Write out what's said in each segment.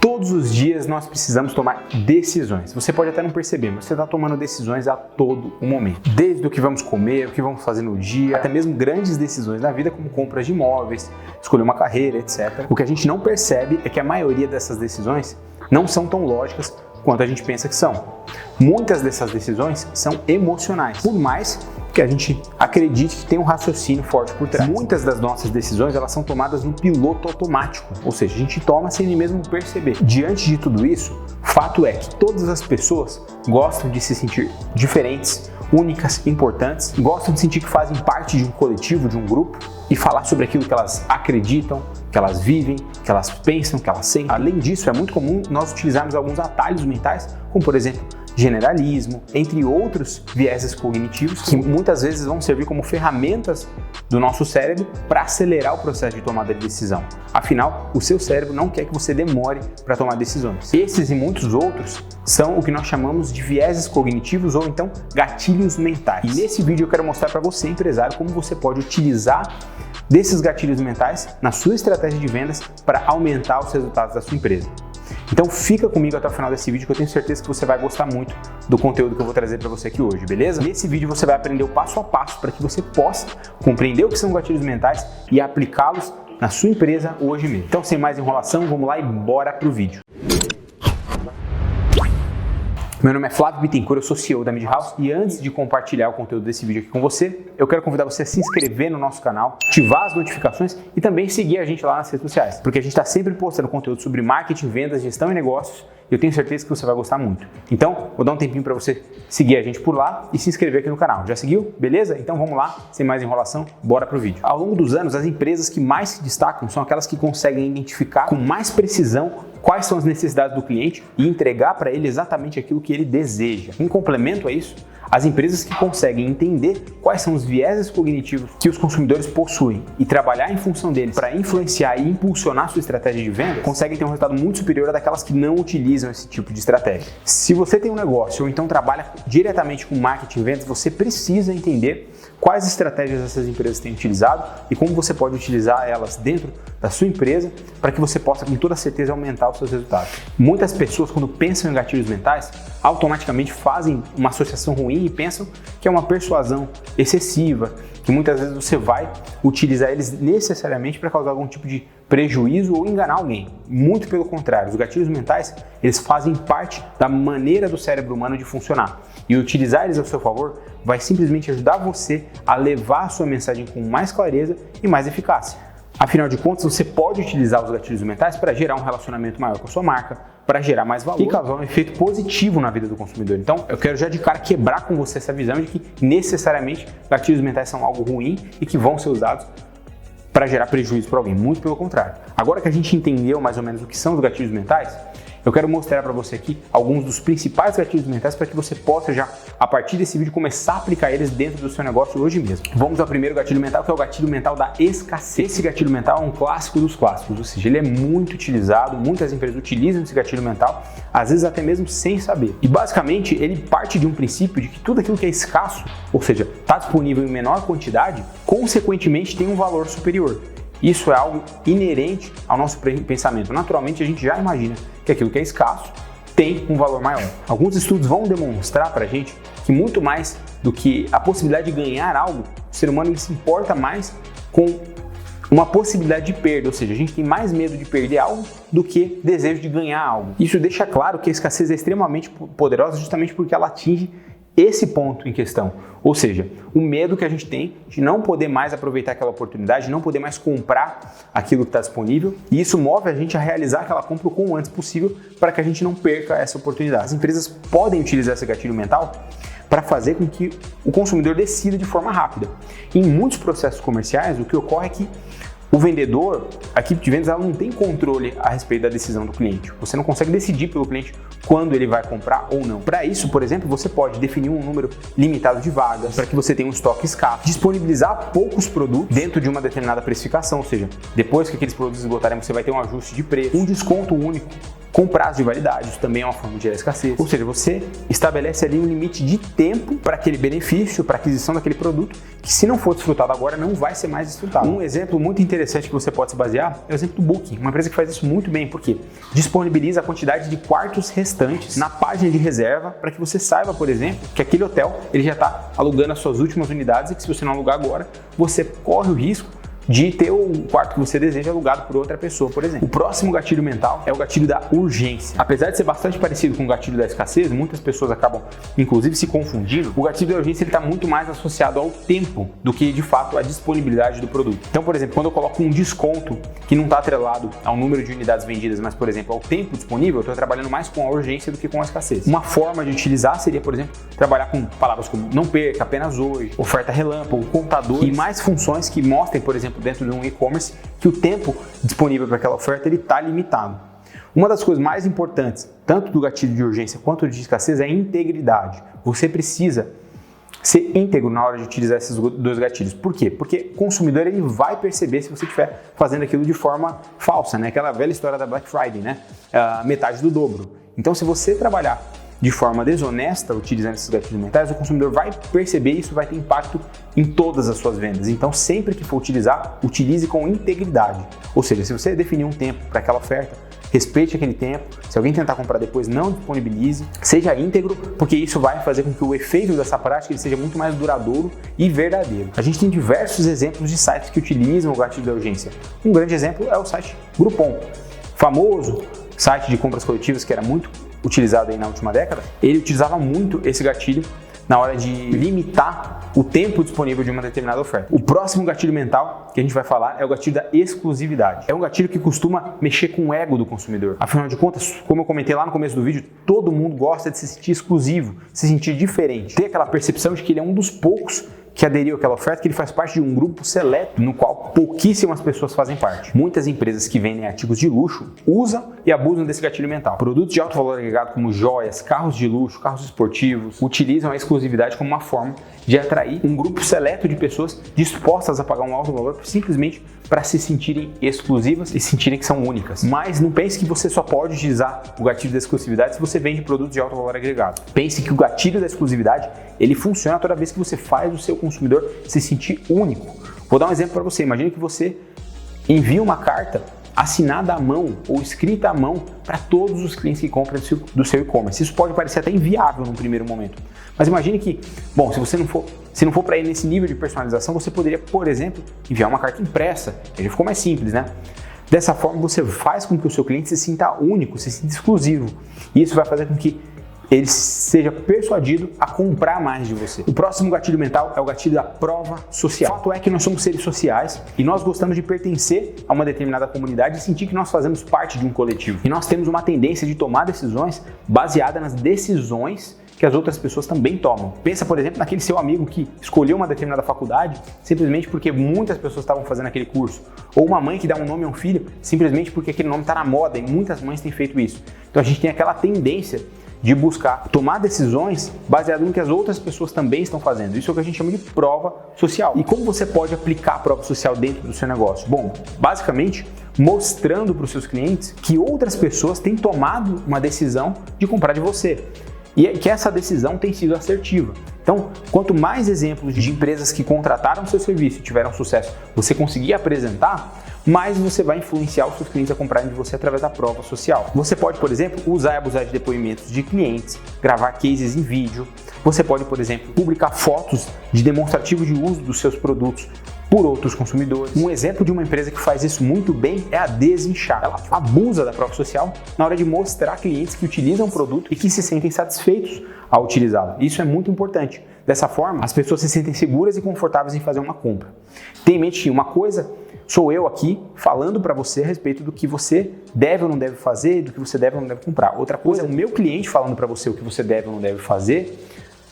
Todos os dias nós precisamos tomar decisões. Você pode até não perceber, mas você está tomando decisões a todo o momento. Desde o que vamos comer, o que vamos fazer no dia, até mesmo grandes decisões na vida, como compras de imóveis, escolher uma carreira, etc. O que a gente não percebe é que a maioria dessas decisões não são tão lógicas quanto a gente pensa que são. Muitas dessas decisões são emocionais, por mais que a gente acredite que tem um raciocínio forte por trás. Muitas das nossas decisões elas são tomadas no piloto automático, ou seja, a gente toma sem nem mesmo perceber. Diante de tudo isso, fato é que todas as pessoas gostam de se sentir diferentes, únicas, importantes, gostam de sentir que fazem parte de um coletivo, de um grupo e falar sobre aquilo que elas acreditam, que elas vivem, que elas pensam, que elas sentem. Além disso, é muito comum nós utilizarmos alguns atalhos mentais, como por exemplo, generalismo, entre outros vieses cognitivos que muitas vezes vão servir como ferramentas do nosso cérebro para acelerar o processo de tomada de decisão. Afinal, o seu cérebro não quer que você demore para tomar decisões. Esses e muitos outros são o que nós chamamos de vieses cognitivos ou então gatilhos mentais. E nesse vídeo eu quero mostrar para você, empresário, como você pode utilizar desses gatilhos mentais na sua estratégia de vendas para aumentar os resultados da sua empresa. Então fica comigo até o final desse vídeo que eu tenho certeza que você vai gostar muito do conteúdo que eu vou trazer para você aqui hoje, beleza? Nesse vídeo você vai aprender o passo a passo para que você possa compreender o que são gatilhos mentais e aplicá-los na sua empresa hoje mesmo. Então sem mais enrolação, vamos lá e bora pro vídeo. Meu nome é Flávio Bittencourt, eu sou CEO da Mid House e antes de compartilhar o conteúdo desse vídeo aqui com você, eu quero convidar você a se inscrever no nosso canal, ativar as notificações e também seguir a gente lá nas redes sociais, porque a gente está sempre postando conteúdo sobre marketing, vendas, gestão e negócios e eu tenho certeza que você vai gostar muito. Então, vou dar um tempinho para você seguir a gente por lá e se inscrever aqui no canal. Já seguiu? Beleza? Então vamos lá, sem mais enrolação, bora pro vídeo. Ao longo dos anos, as empresas que mais se destacam são aquelas que conseguem identificar com mais precisão quais são as necessidades do cliente e entregar para ele exatamente aquilo que ele deseja. Em complemento a isso, as empresas que conseguem entender quais são os vieses cognitivos que os consumidores possuem e trabalhar em função deles para influenciar e impulsionar sua estratégia de venda, conseguem ter um resultado muito superior a daquelas que não utilizam esse tipo de estratégia. Se você tem um negócio ou então trabalha diretamente com marketing e vendas, você precisa entender quais estratégias essas empresas têm utilizado e como você pode utilizar elas dentro da sua empresa para que você possa com toda certeza aumentar os seus resultados. Muitas pessoas, quando pensam em gatilhos mentais, automaticamente fazem uma associação ruim e pensam que é uma persuasão excessiva, que muitas vezes você vai utilizar eles necessariamente para causar algum tipo de prejuízo ou enganar alguém. Muito pelo contrário, os gatilhos mentais, eles fazem parte da maneira do cérebro humano de funcionar. E utilizar eles a seu favor vai simplesmente ajudar você a levar a sua mensagem com mais clareza e mais eficácia. Afinal de contas, você pode utilizar os gatilhos mentais para gerar um relacionamento maior com a sua marca, para gerar mais valor e causar um efeito positivo na vida do consumidor. Então, eu quero já de cara quebrar com você essa visão de que necessariamente gatilhos mentais são algo ruim e que vão ser usados para gerar prejuízo para alguém. Muito pelo contrário. Agora que a gente entendeu mais ou menos o que são os gatilhos mentais, eu quero mostrar para você aqui alguns dos principais gatilhos mentais para que você possa já, a partir desse vídeo, começar a aplicar eles dentro do seu negócio hoje mesmo. Vamos ao primeiro gatilho mental, que é o gatilho mental da escassez. Esse gatilho mental é um clássico dos clássicos, ou seja, ele é muito utilizado, muitas empresas utilizam esse gatilho mental, às vezes até mesmo sem saber. E basicamente ele parte de um princípio de que tudo aquilo que é escasso, ou seja, está disponível em menor quantidade, consequentemente tem um valor superior. Isso é algo inerente ao nosso pensamento. Naturalmente, a gente já imagina que aquilo que é escasso tem um valor maior. Alguns estudos vão demonstrar para a gente que muito mais do que a possibilidade de ganhar algo, o ser humano ele se importa mais com uma possibilidade de perda, ou seja, a gente tem mais medo de perder algo do que desejo de ganhar algo. Isso deixa claro que a escassez é extremamente poderosa justamente porque ela atinge esse ponto em questão, ou seja, o medo que a gente tem de não poder mais aproveitar aquela oportunidade, de não poder mais comprar aquilo que está disponível, e isso move a gente a realizar aquela compra o quão antes possível para que a gente não perca essa oportunidade. As empresas podem utilizar esse gatilho mental para fazer com que o consumidor decida de forma rápida. Em muitos processos comerciais, o que ocorre é que o vendedor, a equipe de vendas, ela não tem controle a respeito da decisão do cliente. Você não consegue decidir pelo cliente quando ele vai comprar ou não. Para isso, por exemplo, você pode definir um número limitado de vagas, para que você tenha um estoque escasso, disponibilizar poucos produtos dentro de uma determinada precificação, ou seja, depois que aqueles produtos esgotarem, você vai ter um ajuste de preço, um desconto único com prazo de validade, isso também é uma forma de gerar escassez. Ou seja, você estabelece ali um limite de tempo para aquele benefício, para a aquisição daquele produto, que se não for desfrutado agora, não vai ser mais desfrutado. Um exemplo muito interessante que você pode se basear é o exemplo do Booking, uma empresa que faz isso muito bem, porque disponibiliza a quantidade de quartos restantes na página de reserva para que você saiba, por exemplo, que aquele hotel ele já está alugando as suas últimas unidades e que se você não alugar agora, você corre o risco de ter o quarto que você deseja alugado por outra pessoa, por exemplo. O próximo gatilho mental é o gatilho da urgência. Apesar de ser bastante parecido com o gatilho da escassez, muitas pessoas acabam, inclusive, se confundindo. O gatilho da urgência está muito mais associado ao tempo do que, de fato, à disponibilidade do produto. Então, por exemplo, quando eu coloco um desconto que não está atrelado ao número de unidades vendidas, mas, por exemplo, ao tempo disponível, eu estou trabalhando mais com a urgência do que com a escassez. Uma forma de utilizar seria, por exemplo, trabalhar com palavras como não perca, apenas hoje, oferta relâmpago, contador e mais funções que mostrem, por exemplo, dentro de um e-commerce, que o tempo disponível para aquela oferta ele está limitado. Uma das coisas mais importantes, tanto do gatilho de urgência quanto de escassez, é a integridade. Você precisa ser íntegro na hora de utilizar esses dois gatilhos. Por quê? Porque o consumidor ele vai perceber se você estiver fazendo aquilo de forma falsa, né? Aquela velha história da Black Friday, né? Metade do dobro. Então, se você trabalhar de forma desonesta, utilizando esses gatilhos mentais, o consumidor vai perceber e isso vai ter impacto em todas as suas vendas. Então, sempre que for utilizar, utilize com integridade. Ou seja, se você definir um tempo para aquela oferta, respeite aquele tempo. Se alguém tentar comprar depois, não disponibilize. Seja íntegro, porque isso vai fazer com que o efeito dessa prática ele seja muito mais duradouro e verdadeiro. A gente tem diversos exemplos de sites que utilizam o gatilho da urgência. Um grande exemplo é o site Groupon, famoso site de compras coletivas que era muito utilizado aí na última década. Ele utilizava muito esse gatilho na hora de limitar o tempo disponível de uma determinada oferta. O próximo gatilho mental que a gente vai falar é o gatilho da exclusividade. É um gatilho que costuma mexer com o ego do consumidor. Afinal de contas, como eu comentei lá no começo do vídeo, todo mundo gosta de se sentir exclusivo, se sentir diferente, ter aquela percepção de que ele é um dos poucos que aderiu àquela oferta, que ele faz parte de um grupo seleto, no qual pouquíssimas pessoas fazem parte. Muitas empresas que vendem artigos de luxo usam e abusam desse gatilho mental. Produtos de alto valor agregado como joias, carros de luxo, carros esportivos, utilizam a exclusividade como uma forma de atrair um grupo seleto de pessoas dispostas a pagar um alto valor simplesmente para se sentirem exclusivas e sentirem que são únicas. Mas não pense que você só pode utilizar o gatilho da exclusividade se você vende produtos de alto valor agregado. Pense que o gatilho da exclusividade ele funciona toda vez que você faz o seu consumidor se sentir único. Vou dar um exemplo para você. Imagine que você envia uma carta assinada à mão ou escrita à mão para todos os clientes que compram do seu e-commerce. Isso pode parecer até inviável num primeiro momento. Mas imagine que, bom, se não for para ir nesse nível de personalização, você poderia, por exemplo, enviar uma carta impressa. Aí já ficou mais simples, né? Dessa forma, você faz com que o seu cliente se sinta único, se sinta exclusivo. E isso vai fazer com que ele seja persuadido a comprar mais de você. O próximo gatilho mental é o gatilho da prova social. O fato é que nós somos seres sociais e nós gostamos de pertencer a uma determinada comunidade e sentir que nós fazemos parte de um coletivo. E nós temos uma tendência de tomar decisões baseada nas decisões que as outras pessoas também tomam. Pensa, por exemplo, naquele seu amigo que escolheu uma determinada faculdade simplesmente porque muitas pessoas estavam fazendo aquele curso. Ou uma mãe que dá um nome a um filho simplesmente porque aquele nome está na moda e muitas mães têm feito isso. Então a gente tem aquela tendência de buscar tomar decisões baseado no que as outras pessoas também estão fazendo. Isso é o que a gente chama de prova social. E como você pode aplicar a prova social dentro do seu negócio? Bom, basicamente mostrando para os seus clientes que outras pessoas têm tomado uma decisão de comprar de você e que essa decisão tem sido assertiva. Então, quanto mais exemplos de empresas que contrataram seu serviço e tiveram sucesso você conseguir apresentar, mais você vai influenciar os seus clientes a comprarem de você através da prova social. Você pode, por exemplo, usar e abusar de depoimentos de clientes, gravar cases em vídeo. Você pode, por exemplo, publicar fotos de demonstrativo de uso dos seus produtos por outros consumidores. Um exemplo de uma empresa que faz isso muito bem é a Desinchar. Ela abusa da prova social na hora de mostrar clientes que utilizam o produto e que se sentem satisfeitos ao utilizá-lo. Isso é muito importante. Dessa forma, as pessoas se sentem seguras e confortáveis em fazer uma compra. Tenha em mente que uma coisa sou eu aqui falando para você a respeito do que você deve ou não deve fazer, do que você deve ou não deve comprar. Outra coisa é o meu cliente falando para você o que você deve ou não deve fazer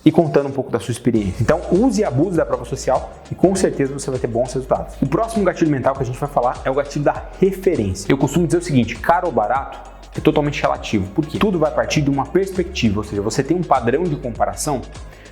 e contando um pouco da sua experiência. Então, use e abuse da prova social e com certeza você vai ter bons resultados. O próximo gatilho mental que a gente vai falar é o gatilho da referência. Eu costumo dizer o seguinte, caro ou barato é totalmente relativo. Por quê? Tudo vai partir de uma perspectiva, ou seja, você tem um padrão de comparação.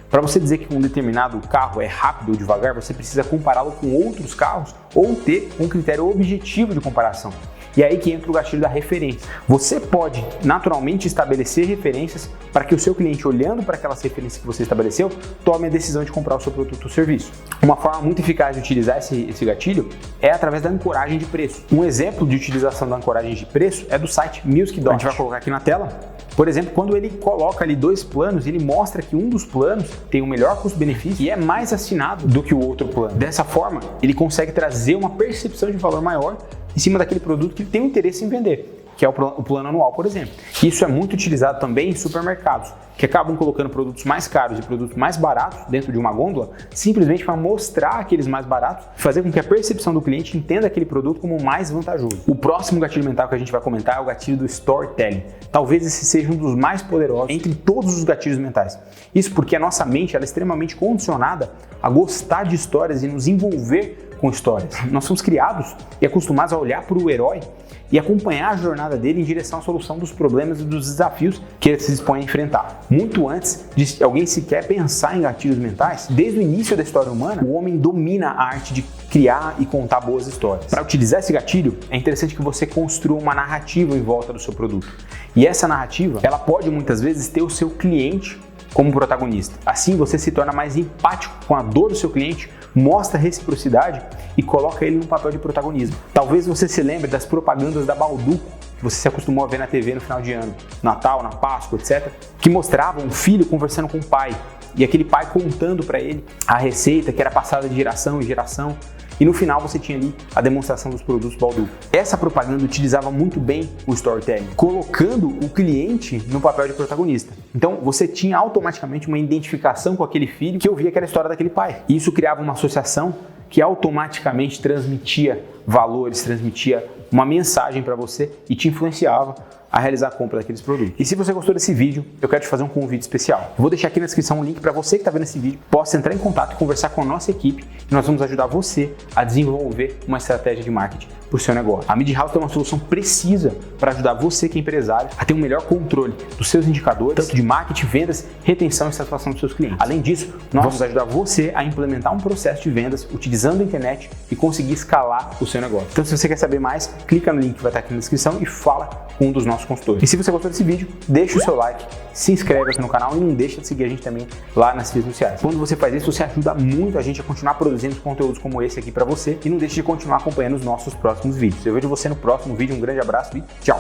Para você dizer que um determinado carro é rápido ou devagar, você precisa compará-lo com outros carros ou ter um critério objetivo de comparação. E é aí que entra o gatilho da referência. Você pode naturalmente estabelecer referências para que o seu cliente, olhando para aquelas referências que você estabeleceu, tome a decisão de comprar o seu produto ou serviço. Uma forma muito eficaz de utilizar esse gatilho é através da ancoragem de preço. Um exemplo de utilização da ancoragem de preço é do site Music.ly. A gente vai colocar aqui na tela. Por exemplo, quando ele coloca ali 2 planos, ele mostra que um dos planos tem um melhor custo-benefício e é mais assinado do que o outro plano. Dessa forma, ele consegue trazer uma percepção de valor maior em cima daquele produto que ele tem um interesse em vender, que é o plano anual, por exemplo. Isso é muito utilizado também em supermercados, que acabam colocando produtos mais caros e produtos mais baratos dentro de uma gôndola, simplesmente para mostrar aqueles mais baratos, fazer com que a percepção do cliente entenda aquele produto como mais vantajoso. O próximo gatilho mental que a gente vai comentar é o gatilho do storytelling. Talvez esse seja um dos mais poderosos entre todos os gatilhos mentais. Isso porque a nossa mente ela é extremamente condicionada a gostar de histórias e nos envolver com histórias. Nós somos criados e acostumados a olhar para o herói e acompanhar a jornada dele em direção à solução dos problemas e dos desafios que ele se dispõe a enfrentar. Muito antes de alguém sequer pensar em gatilhos mentais, desde o início da história humana, o homem domina a arte de criar e contar boas histórias. Para utilizar esse gatilho, é interessante que você construa uma narrativa em volta do seu produto. E essa narrativa, ela pode muitas vezes ter o seu cliente como protagonista. Assim você se torna mais empático com a dor do seu cliente, mostra reciprocidade e coloca ele no papel de protagonismo. Talvez você se lembre das propagandas da Bauducco, que você se acostumou a ver na TV no final de ano, Natal, na Páscoa, etc., que mostravam um filho conversando com o pai e aquele pai contando para ele a receita que era passada de geração em geração. E no final você tinha ali a demonstração dos produtos Bauducco. Essa propaganda utilizava muito bem o storytelling, colocando o cliente no papel de protagonista. Então você tinha automaticamente uma identificação com aquele filho que ouvia aquela história daquele pai. E isso criava uma associação que automaticamente transmitia valores, transmitia uma mensagem para você e te influenciava a realizar a compra daqueles produtos. E se você gostou desse vídeo, eu quero te fazer um convite especial. Eu vou deixar aqui na descrição um link para você que está vendo esse vídeo, possa entrar em contato e conversar com a nossa equipe e nós vamos ajudar você a desenvolver uma estratégia de marketing para o seu negócio. A MidHouse tem uma solução precisa para ajudar você que é empresário a ter um melhor controle dos seus indicadores, tanto de marketing, vendas, retenção e satisfação dos seus clientes. Além disso, nós vamos ajudar você a implementar um processo de vendas utilizando a internet e conseguir escalar o seu negócio. Então, se você quer saber mais, clica no link que vai estar aqui na descrição e fala com um dos nossos consultores. E se você gostou desse vídeo, deixa o seu like, se inscreve aqui no canal e não deixa de seguir a gente também lá nas redes sociais. Quando você faz isso, você ajuda muito a gente a continuar produzindo conteúdos como esse aqui para você e não deixe de continuar acompanhando os nossos próximos vídeos. Eu vejo você no próximo vídeo, um grande abraço e tchau!